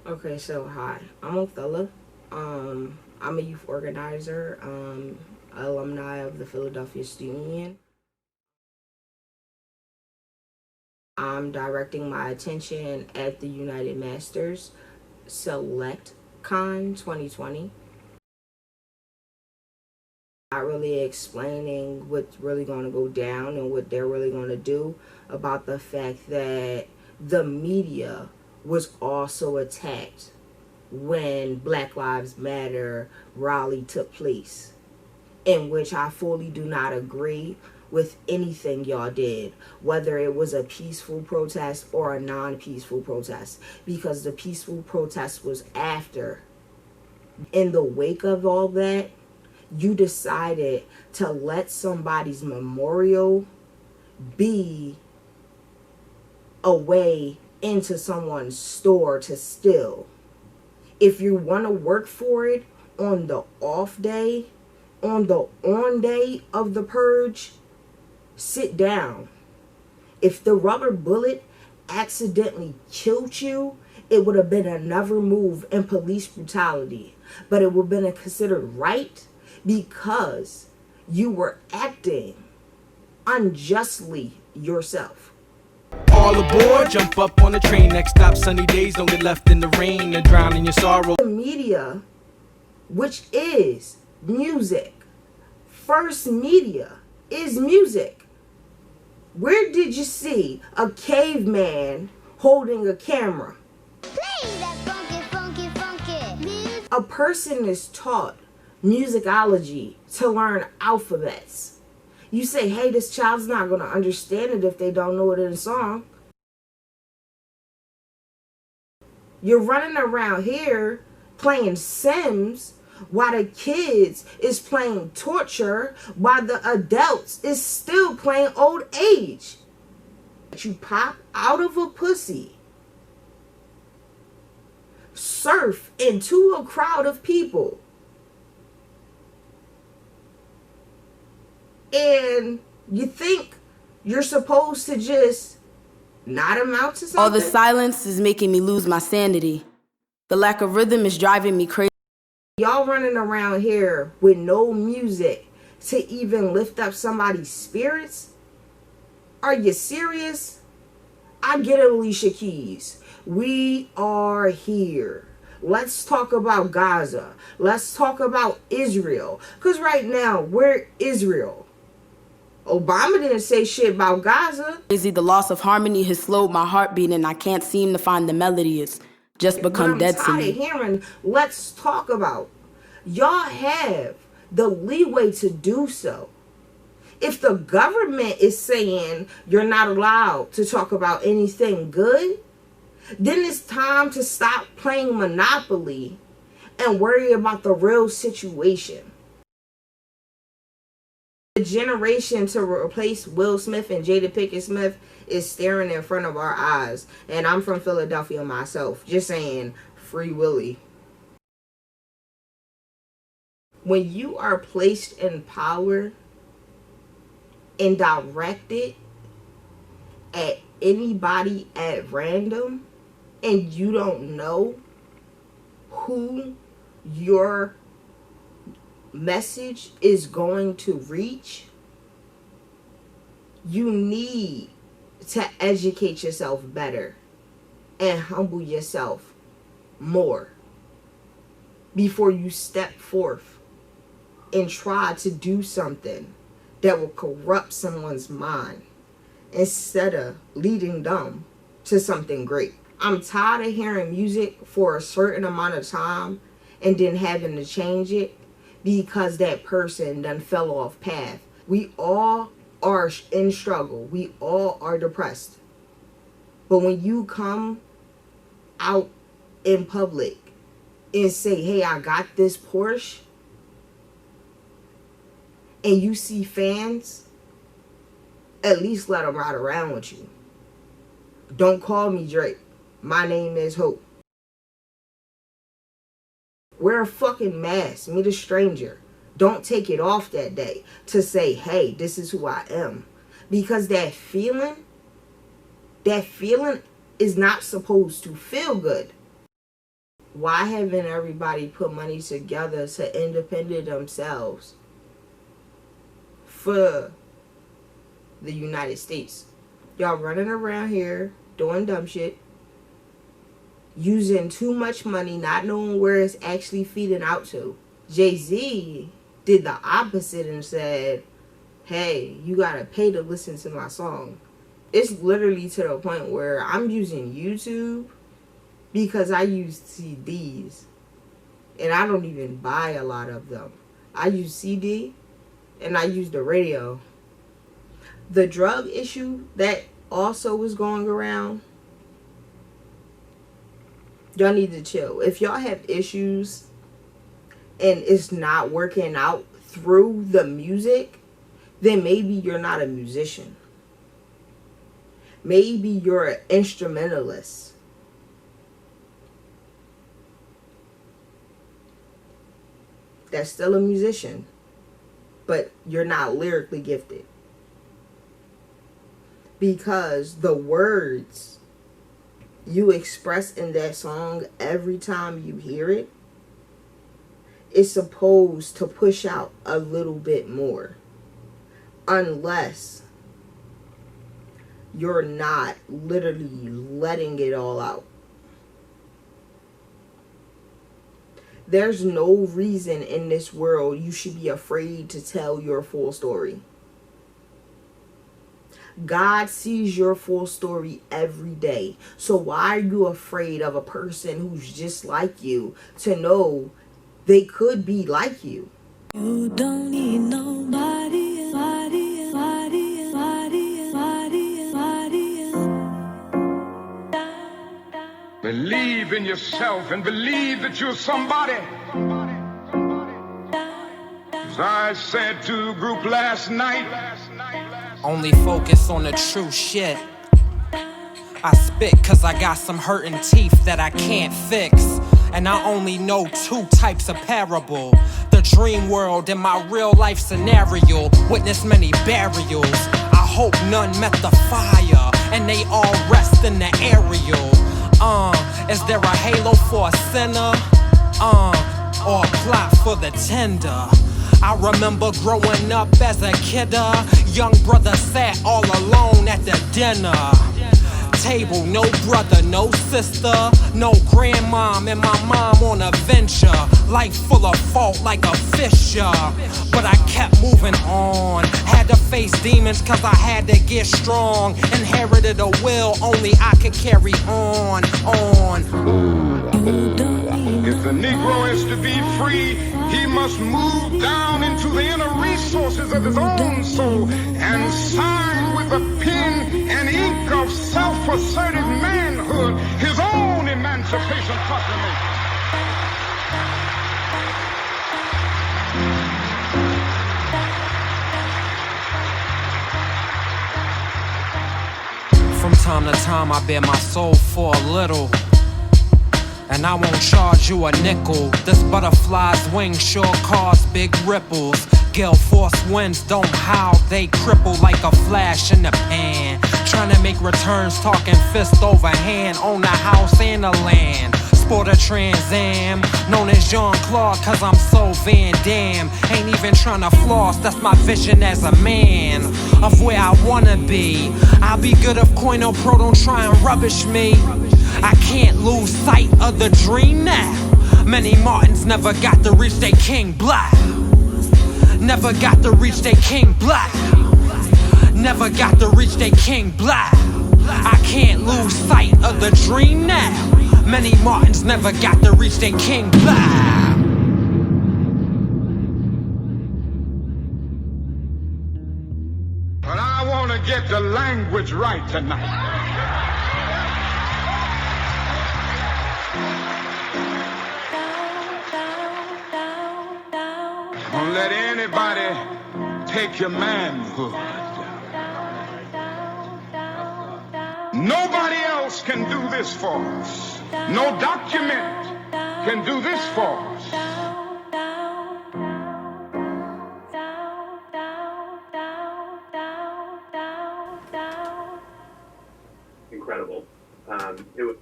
Okay, so hi, I'm Othella. I'm a youth organizer, alumni of the Philadelphia Student Union. I'm directing my attention at the United Masters Select Con 2020. Not really explaining what's really going to go down and what they're really going to do about the fact that the media was also attacked when Black Lives Matter rally took place, in which I fully do not agree with anything y'all did, whether it was a peaceful protest or a non-peaceful protest, because the peaceful protest was after. In the wake of all that, you decided to let somebody's memorial be a way into someone's store to steal. If you want to work for it on the off day, on the on day of the purge, sit down. If the rubber bullet accidentally killed you, it would have been another move in police brutality. But it would have been considered right because you were acting unjustly yourself. All aboard, jump up on the train. Next stop, sunny days, don't get left in the rain and drown in your sorrow. The media, which is music, first media is music. Where did you see a caveman holding a camera? Play that funky, funky, funky. A person is taught musicology to learn alphabets. You say, hey, this child's not going to understand it if they don't know it in a song. You're running around here playing Sims while the kids is playing torture, while the adults is still playing old age. You pop out of a pussy, surf into a crowd of people, and you think you're supposed to just not amount to something? All the silence is making me lose my sanity. The lack of rhythm is driving me crazy. Y'all running around here with no music to even lift up somebody's spirits? Are you serious? I get it, Alicia Keys. We are here. Let's talk about Gaza. Let's talk about Israel. Because right now, we're Israel. Obama didn't say shit about Gaza. The loss of harmony has slowed my heartbeat and I can't seem to find the melody. It's just become dead to I'm tired me. of hearing, let's talk about. Y'all have the leeway to do so. If the government is saying you're not allowed to talk about anything good, then it's time to stop playing Monopoly and worry about the real situation. The generation to replace Will Smith and Jada Pinkett Smith is staring in front of our eyes. And I'm from Philadelphia myself. Just saying, Free Willy. When you are placed in power and directed at anybody at random, and you don't know who your message is going to reach, you need to educate yourself better and humble yourself more before you step forth and try to do something that will corrupt someone's mind instead of leading them to something great. I'm tired of hearing music for a certain amount of time and then having to change it because that person done fell off path. We all are in struggle. We all are depressed. But when you come out in public and say, hey, I got this Porsche, and you see fans, at least let them ride around with you. Don't call me Drake. My name is Hope. Wear a fucking mask. Meet a stranger. Don't take it off that day to say, hey, this is who I am. Because that feeling is not supposed to feel good. Why haven't everybody put money together to independent themselves for the United States? Y'all running around here doing dumb shit, using too much money, not knowing where it's actually feeding out to. Jay-Z did the opposite and said, hey, you gotta pay to listen to my song. It's literally to the point where I'm using YouTube because I use CDs and I don't even buy a lot of them. I use CD and I use the radio. The drug issue that also was going around, y'all need to chill. If y'all have issues and it's not working out through the music, then maybe you're not a musician. Maybe you're an instrumentalist. That's still a musician, but you're not lyrically gifted. Because the words you express in that song every time you hear it is supposed to push out a little bit more. Unless you're not literally letting it all out. There's no reason in this world you should be afraid to tell your full story. God sees your full story every day. So why are you afraid of a person who's just like you to know they could be like you? You don't need nobody. Believe in yourself and believe that you're somebody. As I said to a group last night, only focus on the true shit. I spit cause I got some hurting teeth that I can't fix. And I only know two types of parable: the dream world and my real life scenario. Witness many burials, I hope none met the fire, and they all rest in the aerial. Is there a halo for a sinner? Or a plot for the tender? I remember growing up as a kid, young brother sat all alone at the dinner table. No brother, no sister, no grandmom, and my mom on a venture. Life full of fault like a fisher, but I kept moving on. Had to face demons cause I had to get strong. Inherited a will only I could carry on. if the Negro is to be free, he must move down into the inner resources of his own soul and sign with the pen and ink of self-assertive manhood his own emancipation proclamation. From time to time I bare my soul for a little, and I won't charge you a nickel. This butterfly's wings sure cause big ripples. Gale force winds don't howl, they cripple like a flash in the pan. Trying to make returns, talking fist over hand. Own the house and the land. Sport a Trans Am, known as Jean-Claude cause I'm so Van Damme. Ain't even trying to floss, that's my vision as a man of where I wanna be. I'll be good if Coino Pro don't try and rubbish me. I can't lose sight of the dream now. Many Martins never got to reach their king black. Never got to reach their king black. Never got to reach their king black. I can't lose sight of the dream now. Many Martins never got to reach their king black. But I want to get the language right tonight. Don't let anybody take your manhood. Nobody else can do this for us. No document can do this for us. Incredible. It was